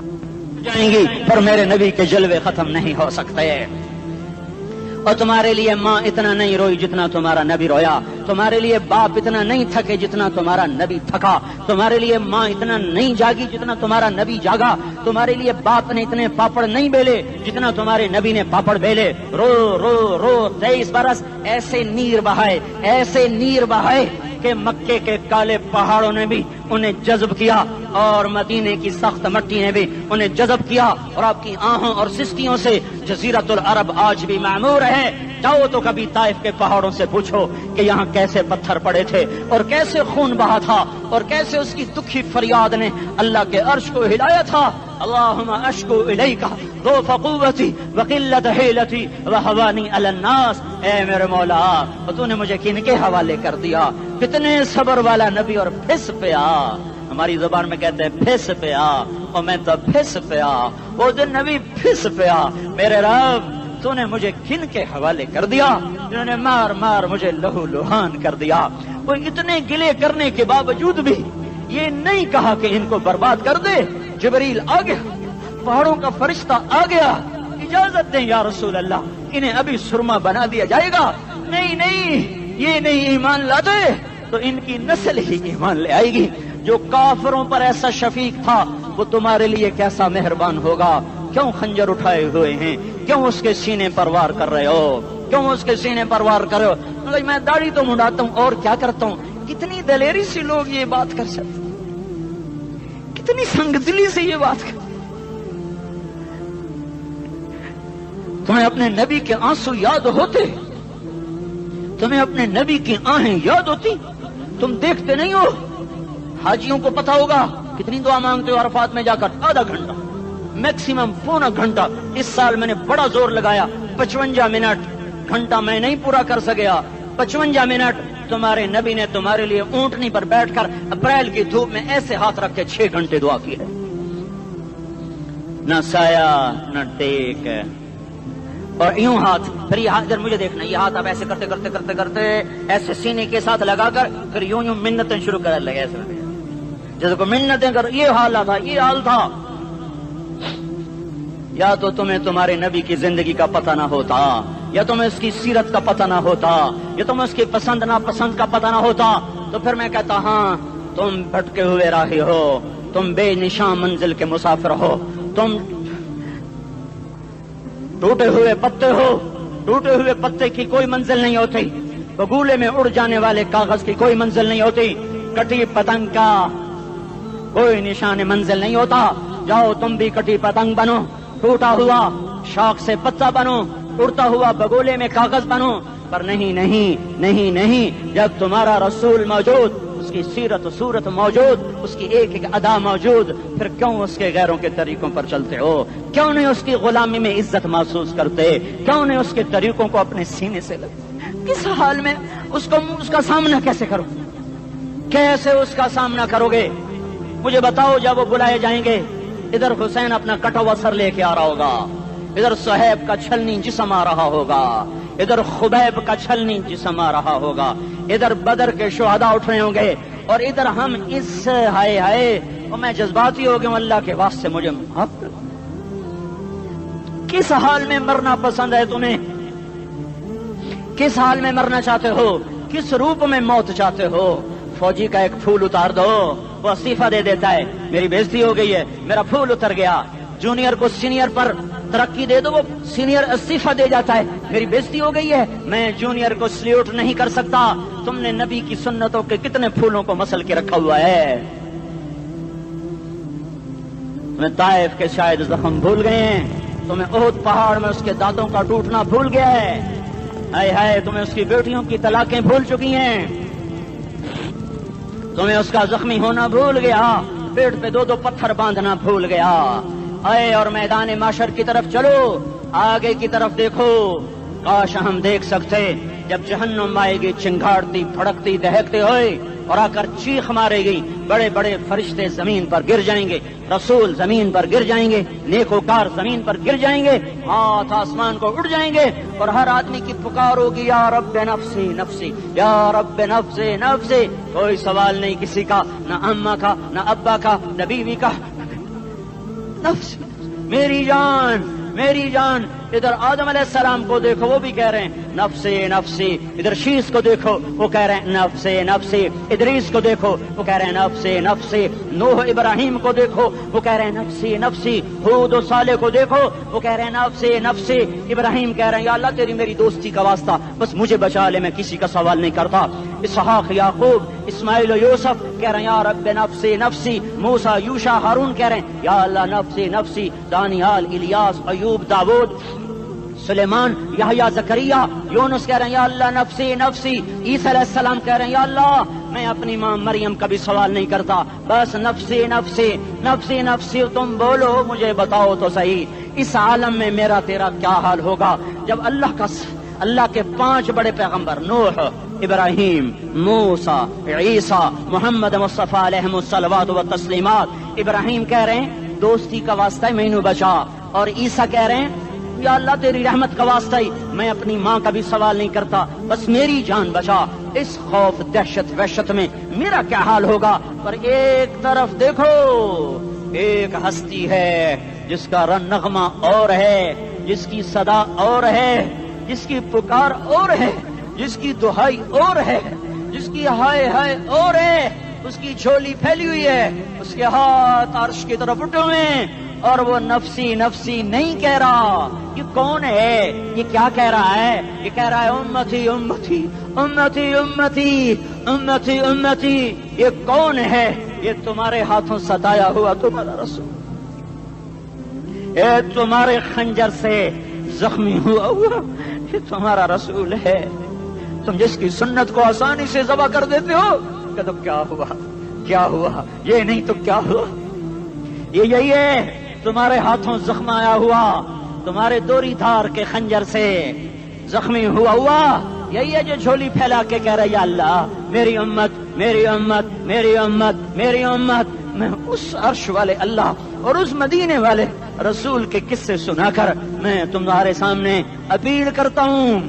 جائیں گی، پر میرے نبی کے جلوے ختم نہیں ہو سکتے. اور تمہارے لیے ماں اتنا نہیں روئی جتنا تمہارا نبی رویا، تمہارے لیے باپ اتنا نہیں تھکے جتنا تمہارا نبی تھکا، تمہارے لیے ماں اتنا نہیں جاگی جتنا تمہارا نبی جاگا، تمہارے لیے باپ نے اتنے پاپڑ نہیں بیلے جتنا تمہارے نبی نے پاپڑ بیلے۔ رو رو رو 23 برس ایسے نیر بہائے، ایسے نیر بہائے کہ مکے کے کالے پہاڑوں نے بھی انہیں جذب کیا اور مدینے کی سخت مٹی نے بھی انہیں جذب کیا، اور آپ کی آہوں اور سستیوں سے جزیرت العرب آج بھی معمور ہے۔ جاؤ تو کبھی طائف کے پہاڑوں سے پوچھو کہ یہاں کیسے پتھر پڑے تھے اور کیسے خون بہا تھا اور کیسے اس کی دکھی فریاد نے اللہ کے عرش کو ہلایا تھا۔ اللہم اشکو الیکا ضعف قوتی وقلت حیلتی وہوانی علی الناس، اے میرے مولا تو نے مجھے کن کے حوالے کر دیا؟ کتنے صبر والا نبی، اور پھس پیا، ہماری زبان میں کہتے ہیں پھس پیا، اور میں تو پھس پیا، وہ دن نبی پھس پیا، میرے رب تو نے مجھے کن کے حوالے کر دیا جنہوں نے مار مار مجھے لہو لہان کر دیا۔ وہ اتنے گلے کرنے کے باوجود بھی یہ نہیں کہا کہ ان کو برباد کر دے۔ جبریل آ گیا، پہاڑوں کا فرشتہ آ گیا، اجازت دیں یا رسول اللہ، انہیں ابھی سرما بنا دیا جائے گا۔ نہیں نہیں، یہ نہیں ایمان لاتے تو ان کی نسل ہی ایمان لے آئے گی۔ جو کافروں پر ایسا شفیق تھا وہ تمہارے لیے کیسا مہربان ہوگا۔ کیوں خنجر اٹھائے ہوئے ہیں؟ کیوں اس کے سینے پر وار کر رہے ہو؟ کیوں اس کے سینے پر وار کر رہے ہو؟ میں داڑھی تو منڈاتا ہوں اور کیا کرتا ہوں۔ کتنی دلیری سے لوگ یہ بات کر سکتے، کتنی سنگ دلی سے یہ بات کر۔ تمہیں اپنے نبی کے آنسو یاد ہوتے؟ تمہیں اپنے نبی کی آہیں یاد ہوتی؟ تم دیکھتے نہیں ہو؟ حاجیوں کو پتا ہوگا کتنی دعا مانگتے ہو عرفات میں جا کر؟ آدھا گھنٹہ، میکسیمم پونا گھنٹہ۔ اس سال میں نے بڑا زور لگایا، 55 منٹ، گھنٹہ میں نہیں پورا کر سکیا، 55 منٹ تمہارے نبی نے تمہارے لیے اونٹنی پر بیٹھ کر اپریل کی دھوپ میں ایسے ہاتھ رکھ کے 6 گھنٹے دعا کی ہے۔ نہ سایہ نہ ٹیک، اور یوں ہاتھ، پھر یہ ہاتھ ادھر مجھے دیکھنا، یہ ہاتھ آپ ایسے کرتے کرتے کرتے کرتے ایسے سینے کے ساتھ لگا کر پھر یوں یوں منتیں شروع کر لگے، ایسے جیسے کو منتیں کر۔ یہ حال تھا، یہ حال تھا۔ یا تو تمہیں تمہارے نبی کی زندگی کا پتہ نہ ہوتا، یا تمہیں اس کی سیرت کا پتہ نہ ہوتا، یا تمہیں اس کی پسند ناپسند کا پتہ نہ ہوتا، تو پھر میں کہتا ہاں تم بھٹکے ہوئے راہی ہو، تم بے نشان منزل کے مسافر ہو، تم ٹوٹے ہوئے پتے ہو۔ ٹوٹے ہوئے پتے کی کوئی منزل نہیں ہوتی، بگولے میں اڑ جانے والے کاغذ کی کوئی منزل نہیں ہوتی، کٹی پتنگ کا کوئی نشان منزل نہیں ہوتا۔ جاؤ تم بھی کٹی پتنگ بنو، ٹوٹا ہوا شاخ سے پتا بنو، اڑتا ہوا بگولے میں کاغذ بنو، پر نہیں نہیں نہیں نہیں، جب تمہارا رسول موجود، اس کی سیرت و صورت موجود، اس کی ایک ایک ادا موجود، پھر کیوں اس کے غیروں کے طریقوں پر چلتے ہو؟ کیوں نہیں اس کی غلامی میں عزت محسوس کرتے؟ کیوں نہیں اس کے طریقوں کو اپنے سینے سے لگتے؟ کس حال میں اس کا سامنا کیسے کرو؟ کیسے اس کا سامنا کرو گے؟ مجھے بتاؤ، جب وہ بلائے جائیں گے، ادھر حسین اپنا کٹا ہوا سر لے کے آ رہا ہوگا، ادھر صہیب کا چھلنی جسم آ رہا ہوگا، ادھر خبیب کا چھلنی جسم آ رہا ہوگا، ادھر بدر کے شہداء اٹھ رہے ہوں گے، اور ادھر ہم اس ہائے ہائے، اور میں جذباتی ہو گیا ہوں، اللہ کے واسطے مجھے معاف کر۔ کس حال میں مرنا پسند ہے تمہیں؟ کس حال میں مرنا چاہتے ہو؟ کس روپ میں موت چاہتے ہو؟ فوجی کا ایک پھول اتار دو، وہ استعفیٰ دے دیتا ہے، میری بےزتی ہو گئی ہے، میرا پھول اتر گیا۔ جونیئر کو سینئر پر ترقی دے دو، وہ سینئر استعفیٰ دے جاتا ہے، میری بےزتی ہو گئی ہے، میں جونیئر کو سلیوٹ نہیں کر سکتا۔ تم نے نبی کی سنتوں کے کتنے پھولوں کو مسل کے رکھا ہوا ہے؟ تمہیں طائف کے شاید زخم بھول گئے ہیں، تمہیں احد پہاڑ میں اس کے دانتوں کا ٹوٹنا بھول گیا ہے، ہائے ہائے تمہیں اس کی بیٹیوں کی طلاقیں بھول چکی ہیں، تمہیں اس کا زخمی ہونا بھول گیا، پیٹ پہ 2 پتھر باندھنا بھول گیا۔ آئے اور میدان معاشر کی طرف چلو، آگے کی طرف دیکھو۔ کاش ہم دیکھ سکتے جب جہنم آئے گی چنگاڑتی بھڑکتی دہکتے ہوئے اور آ کر چیخ مارے گی، بڑے بڑے فرشتے زمین پر گر جائیں گے، رسول زمین پر گر جائیں گے، نیکوکار زمین پر گر جائیں گے، ہاتھ آسمان کو اڑ جائیں گے، اور ہر آدمی کی پکار ہوگی، یا رب نفسی نفسی، یا رب نفسی نفسی۔ کوئی سوال نہیں کسی کا، نہ اماں کا، نہ ابا کا، نہ بیوی کا، نفسی، میری جان میری جان۔ ادھر آدم علیہ السلام کو دیکھو وہ بھی کہہ رہے ہیں نفسی نفسی، ادھر شیس کو دیکھو وہ کہہ رہے ہیں نفسی نفسی، ادریس کو دیکھو وہ کہہ رہے ہیں نفسی نفسی، نوح ابراہیم کو دیکھو وہ کہہ رہے ہیں نفسی نفسی، ہود و صالح کو دیکھو وہ کہہ رہے ہیں نفسی نفسی، ابراہیم کہہ رہے ہیں یا اللہ تیری میری دوستی کا واسطہ بس مجھے بچا لے، میں کسی کا سوال نہیں کرتا، اسحاق یعقوب اسماعیل و یوسف کہہ رہے ہیں یا رب نفسی نفسی، موسیٰ یوشع ہارون کہہ رہے ہیں یا اللہ نفسی نفسی، دانیال الیاس ایوب داود سلیمان یحییٰ زکریا یونس کہہ رہے ہیں یا اللہ نفسی نفسی، عیسیٰ علیہ السلام کہہ رہے ہیں یا اللہ میں اپنی ماں مریم کا بھی سوال نہیں کرتا بس نفسی نفسی نفسی نفسی، تم بولو مجھے بتاؤ تو صحیح اس عالم میں میرا تیرا کیا حال ہوگا جب اللہ کے 5 بڑے پیغمبر نوح ابراہیم موسیٰ عیسیٰ محمد مصطفیٰ علیہ الصلوات و تسلیمات، ابراہیم کہہ رہے ہیں دوستی کا واسطہ مینو بچا، اور عیسیٰ کہہ رہے ہیں یا اللہ تیری رحمت کا واسطہ ہی میں اپنی ماں کا بھی سوال نہیں کرتا بس میری جان بچا، اس خوف دہشت وحشت میں میرا کیا حال ہوگا۔ پر ایک طرف دیکھو ایک ہستی ہے جس کا رن نغمہ اور ہے، جس کی صدا اور ہے، جس کی پکار اور ہے، جس کی دہائی اور ہے، جس کی ہائے ہائے اور ہے، اس کی جھولی پھیلی ہوئی ہے، اس کے ہاتھ عرش کی طرف اٹھے ہوئے ہیں اور وہ نفسی نفسی نہیں کہہ رہا۔ یہ کون ہے؟ یہ کیا کہہ رہا ہے؟ یہ کہہ رہا ہے امتی امتی امتی امتی امتی امتی۔ یہ کون ہے؟ یہ تمہارے ہاتھوں ستایا ہوا تمہارا رسول، یہ تمہارے خنجر سے زخمی ہوا یہ تمہارا رسول ہے، تم جس کی سنت کو آسانی سے ذبح کر دیتے ہو کہ تو کیا ہوا کیا ہوا، یہ نہیں تو کیا ہوا، یہ یہی ہے تمہارے ہاتھوں زخم آیا ہوا، تمہارے دوری دھار کے خنجر سے زخمی ہوا یہی ہے جو جھولی پھیلا کے کہہ رہا یا اللہ میری امت میری امت میری امت میری امت۔ میں اس عرش والے اللہ اور اس مدینے والے رسول کے قصے سنا کر میں تمہارے سامنے اپیل کرتا ہوں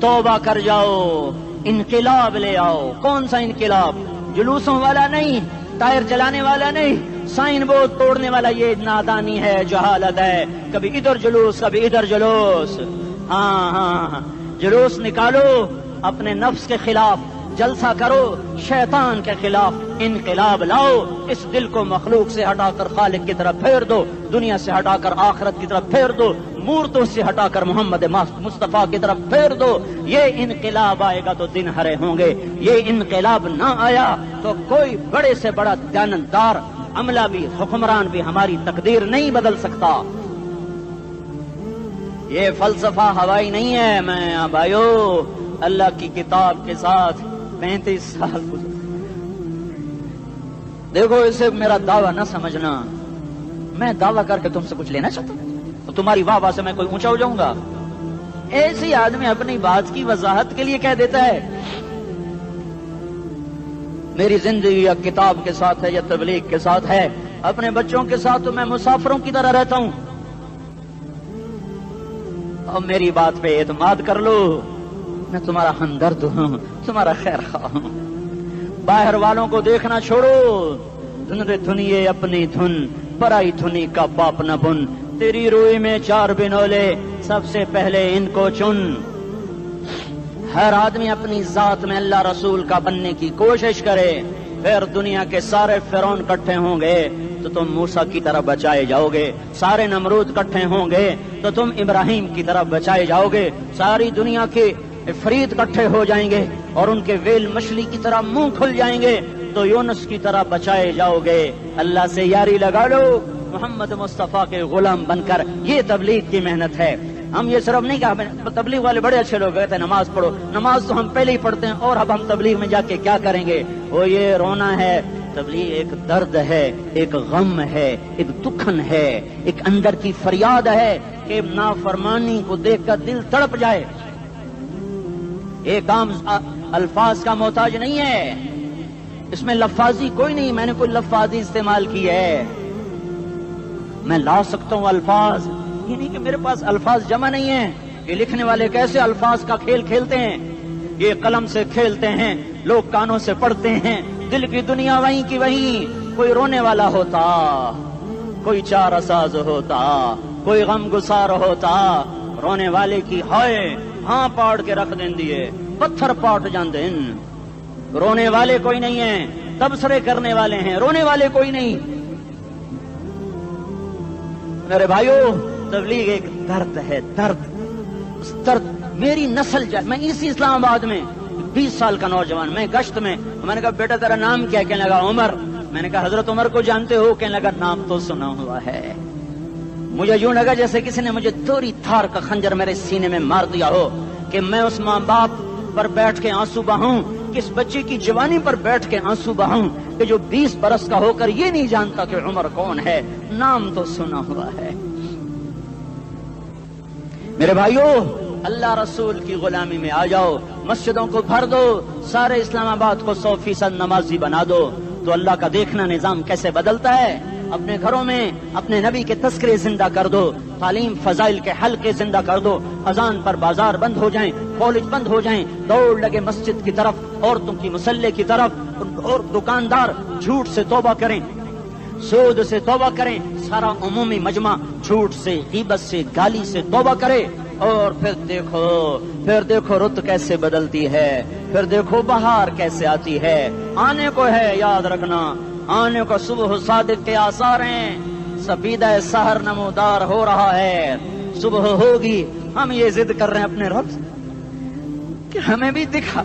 توبہ کر جاؤ، انقلاب لے آؤ۔ کون سا انقلاب؟ جلوسوں والا نہیں، ٹائر چلانے والا نہیں، سائن بورڈ توڑنے والا، یہ نادانی ہے جہالت ہے، کبھی ادھر جلوس کبھی ادھر جلوس۔ ہاں جلوس نکالو اپنے نفس کے خلاف، جلسہ کرو شیطان کے خلاف، انقلاب لاؤ، اس دل کو مخلوق سے ہٹا کر خالق کی طرف پھیر دو، دنیا سے ہٹا کر آخرت کی طرف پھیر دو، مورتوں سے ہٹا کر محمد مصطفیٰ کی طرف پھیر دو۔ یہ انقلاب آئے گا تو دن ہرے ہوں گے، یہ انقلاب نہ آیا تو کوئی بڑے سے بڑا دیانتدار عملہ بھی حکمران بھی ہماری تقدیر نہیں بدل سکتا۔ یہ فلسفہ ہوائی نہیں ہے۔ میں بھائیو اللہ کی کتاب کے ساتھ 35 سال دیکھو، اسے میرا دعویٰ نہ سمجھنا، میں دعویٰ کر کے تم سے کچھ لینا چاہتا ہوں تو تمہاری واہ سے میں کوئی اونچا ہو جاؤں گا؟ ایسے ہی آدمی اپنی بات کی وضاحت کے لیے کہہ دیتا ہے میری زندگی یا کتاب کے ساتھ ہے یا تبلیغ کے ساتھ ہے، اپنے بچوں کے ساتھ تو میں مسافروں کی طرح رہتا ہوں، اور میری بات پہ اعتماد کر لو، میں تمہارا ہمدرد ہوں، تمہارا خیر خواہ ہوں۔ باہر والوں کو دیکھنا چھوڑو، دھنیے اپنی دھن، پرائی دھنی کا باپ نہ بن، تیری روئی میں 4 بنولے، سب سے پہلے ان کو چن۔ ہر آدمی اپنی ذات میں اللہ رسول کا بننے کی کوشش کرے، پھر دنیا کے سارے فرعون اکٹھے ہوں گے تو تم موسیٰ کی طرف بچائے جاؤ گے، سارے نمرود اکٹھے ہوں گے تو تم ابراہیم کی طرف بچائے جاؤ گے، ساری دنیا کے فرید اکٹھے ہو جائیں گے اور ان کے ویل مچھلی کی طرح منہ کھل جائیں گے تو یونس کی طرح بچائے جاؤ گے۔ اللہ سے یاری لگا لو، محمد مصطفیٰ کے غلام بن کر، یہ تبلیغ کی محنت ہے۔ ہم یہ صرف نہیں کہا تبلیغ والے بڑے اچھے لوگ کہتے ہیں نماز پڑھو، نماز تو ہم پہلے ہی پڑھتے ہیں اور اب ہم تبلیغ میں جا کے کیا کریں گے؟ وہ یہ رونا ہے، تبلیغ ایک درد ہے، ایک غم ہے، ایک دکھن ہے، ایک اندر کی فریاد ہے کہ نافرمانی کو دیکھ کر دل تڑپ جائے۔ ایک عام الفاظ کا محتاج نہیں ہے، اس میں لفاظی کوئی نہیں، میں نے کوئی لفاظی استعمال کی ہے، میں لا سکتا ہوں الفاظ، یہ نہیں کہ میرے پاس الفاظ جمع نہیں ہیں۔ یہ لکھنے والے کیسے الفاظ کا کھیل کھیلتے ہیں، یہ قلم سے کھیلتے ہیں، لوگ کانوں سے پڑھتے ہیں، دل کی دنیا وہیں کی وہیں، کوئی رونے والا ہوتا، کوئی چارہ ساز ہوتا، کوئی غم گسار ہوتا رونے والے کی ہائے ہاں پاڑ کے رکھ دیں دیے پتھر پاٹ جاندے رونے والے کوئی نہیں ہیں تبصرے کرنے والے ہیں رونے والے کوئی نہیں میرے بھائیو تبلیغ ایک درد ہے درد اس درد میری نسل جائے میں اسی اسلام آباد میں 20 سال کا نوجوان میں گشت میں نے کہا بیٹا تیرا نام کیا کہنے لگا عمر میں نے کہا حضرت عمر کو جانتے ہو کہنے لگا نام تو سنا ہوا ہے مجھے یوں لگا جیسے کسی نے مجھے دوری تھار کا خنجر میرے سینے میں مار دیا ہو کہ میں اس ماں باپ پر بیٹھ کے آنسو بہاؤں کس بچے کی جوانی پر بیٹھ کے آنسو بہاؤں کہ جو 20 برس کا ہو کر یہ نہیں جانتا کہ عمر کون ہے نام تو سنا ہوا ہے میرے بھائیو اللہ رسول کی غلامی میں آ جاؤ مسجدوں کو بھر دو سارے اسلام آباد کو 100% نمازی بنا دو تو اللہ کا دیکھنا نظام کیسے بدلتا ہے اپنے گھروں میں اپنے نبی کے تذکرے زندہ کر دو تعلیم فضائل کے حلقے زندہ کر دو اذان پر بازار بند ہو جائیں کالج بند ہو جائیں دوڑ لگے مسجد کی طرف عورتوں کی مسلح کی طرف اور دکاندار جھوٹ سے توبہ کریں سود سے توبہ کریں سارا عمومی مجمع جھوٹ سے غیبت سے گالی سے توبہ کرے اور پھر دیکھو رت کیسے بدلتی ہے پھر دیکھو بہار کیسے آتی ہے آنے کو ہے یاد رکھنا آنے کو صبح صادق کے آثار ہیں سفیدہ سحر نمودار ہو رہا ہے صبح ہوگی ہم یہ ضد کر رہے ہیں اپنے رب کہ ہمیں بھی دکھا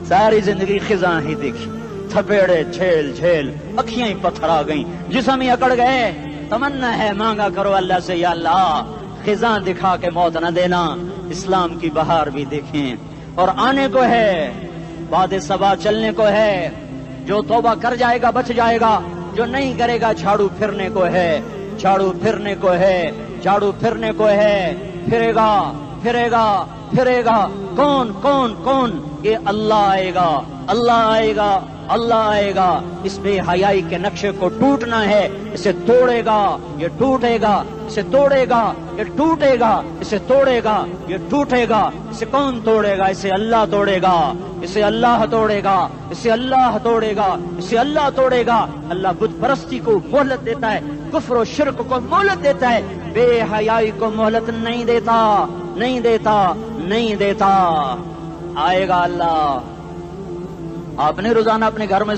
ساری زندگی خزاں ہی دکھی تھپیڑے جھیل جھیل اکھیاں ہی پتھر آ گئیں جسم ہی اکڑ گئے تمنا ہے مانگا کرو اللہ سے یا اللہ خزاں دکھا کے موت نہ دینا اسلام کی بہار بھی دیکھیں اور آنے کو ہے باد صبا چلنے کو ہے جو توبہ کر جائے گا بچ جائے گا جو نہیں کرے گا جھاڑو پھرنے کو ہے جھاڑو پھرنے کو ہے جھاڑو پھرنے کو ہے پھرے گا پھرے گا پھرے گا کون کون کون یہ اللہ آئے گا اللہ آئے گا اللہ آئے گا اس بے حیائی کے نقشے کو ٹوٹنا ہے اسے توڑے گا یہ ٹوٹے گا اسے توڑے گا یہ ٹوٹے گا اسے توڑے گا یہ ٹوٹے گا اسے کون توڑے گا اسے اللہ توڑے گا اسے اللہ توڑے گا اسے اللہ توڑے گا اسے اللہ توڑے گا اللہ بت پرستی کو مہلت دیتا ہے کفر و شرک کو مہلت دیتا ہے بے حیائی کو مہلت نہیں دیتا نہیں دیتا نہیں دیتا آئے گا اللہ آپ نے روزانہ اپنے گھر میں